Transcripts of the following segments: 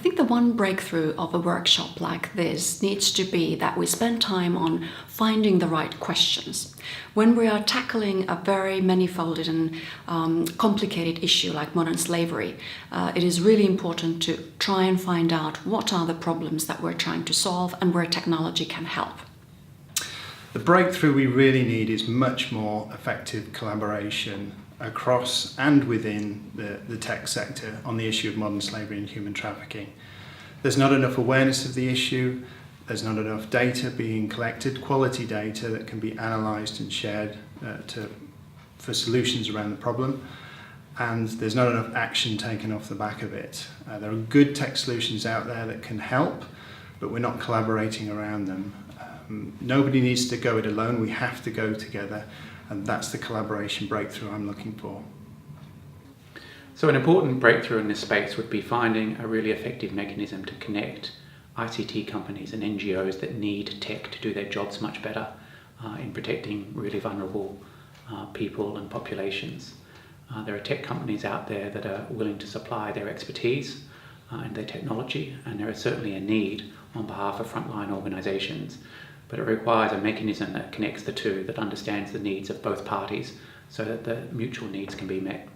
I think the one breakthrough of a workshop like this needs to be that we spend time on finding the right questions. When we are tackling a very manifolded and complicated issue like modern slavery, it is really important to try and find out what are the problems that we're trying to solve and where technology can help. The breakthrough we really need is much more effective collaboration across and within the tech sector on the issue of modern slavery and human trafficking. There's not enough awareness of the issue, there's not enough data being collected, quality data that can be analysed and shared for solutions around the problem, and there's not enough action taken off the back of it. There are good tech solutions out there that can help, but we're not collaborating around them. Nobody needs to go it alone, we have to go together, and that's the collaboration breakthrough I'm looking for. So an important breakthrough in this space would be finding a really effective mechanism to connect ICT companies and NGOs that need tech to do their jobs much better in protecting really vulnerable people and populations. There are tech companies out there that are willing to supply their expertise and their technology, and there is certainly a need on behalf of frontline organisations. But it requires a mechanism that connects the two, that understands the needs of both parties so that the mutual needs can be met.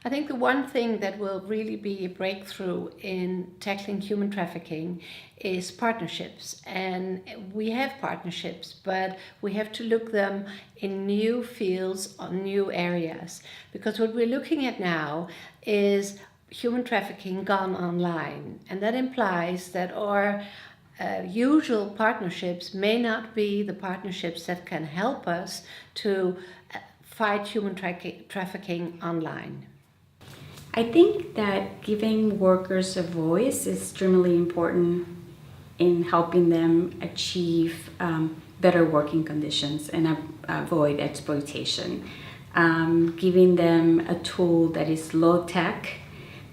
I think the one thing that will really be a breakthrough in tackling human trafficking is partnerships. And we have partnerships, but we have to look them in new fields or new areas. Because what we're looking at now is human trafficking gone online. And that implies that our usual partnerships may not be the partnerships that can help us to fight human trafficking online. I think that giving workers a voice is extremely important in helping them achieve better working conditions and avoid exploitation. Giving them a tool that is low tech,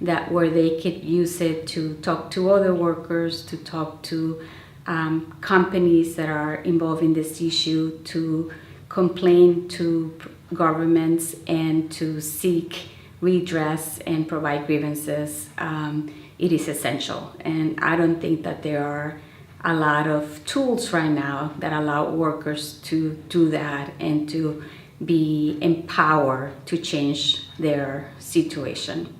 that where they could use it to talk to other workers, to talk to companies that are involved in this issue, to complain to governments and to seek redress and provide grievances. It is essential. And I don't think that there are a lot of tools right now that allow workers to do that and to be empowered to change their situation.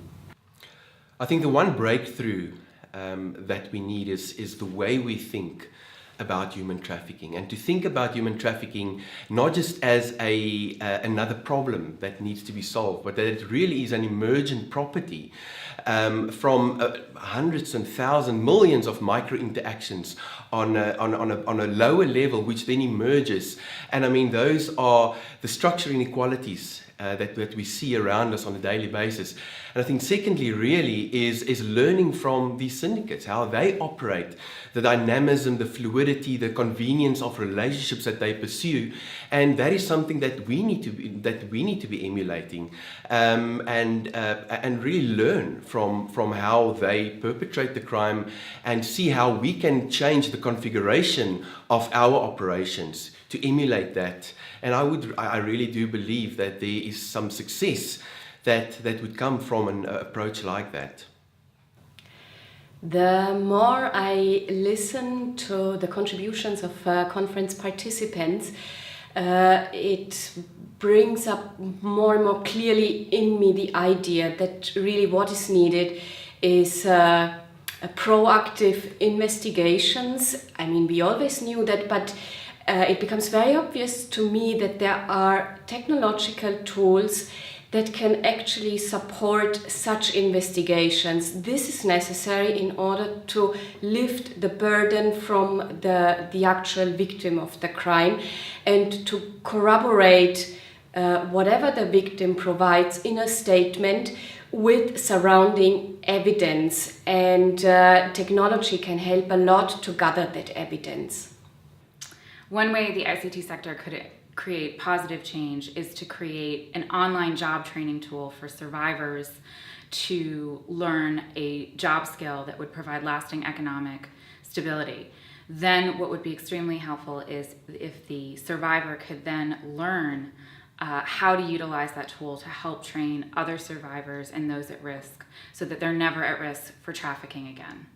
I think the one breakthrough that we need is the way we think about human trafficking, and to think about human trafficking not just as another problem that needs to be solved, but that it really is an emergent property from hundreds and thousands, millions of micro interactions on a lower level, which then emerges. And I mean, those are the structural inequalities that we see around us on a daily basis. And I think secondly really is learning from these syndicates, how they operate, the dynamism, the fluidity, the convenience of relationships that they pursue. And that is something that we need to be emulating and really learn from how they perpetrate the crime and see how we can change the configuration of our operations to emulate that. And I really do believe that there is some success that would come from an approach like that. The more I listen to the contributions of conference participants, it brings up more and more clearly in me the idea that really what is needed is proactive investigations. I mean, we always knew that, but it becomes very obvious to me that there are technological tools that can actually support such investigations. This is necessary in order to lift the burden from the actual victim of the crime and to corroborate whatever the victim provides in a statement with surrounding evidence. And technology can help a lot to gather that evidence. One way the ICT sector could create positive change is to create an online job training tool for survivors to learn a job skill that would provide lasting economic stability. Then what would be extremely helpful is if the survivor could then learn how to utilize that tool to help train other survivors and those at risk so that they're never at risk for trafficking again.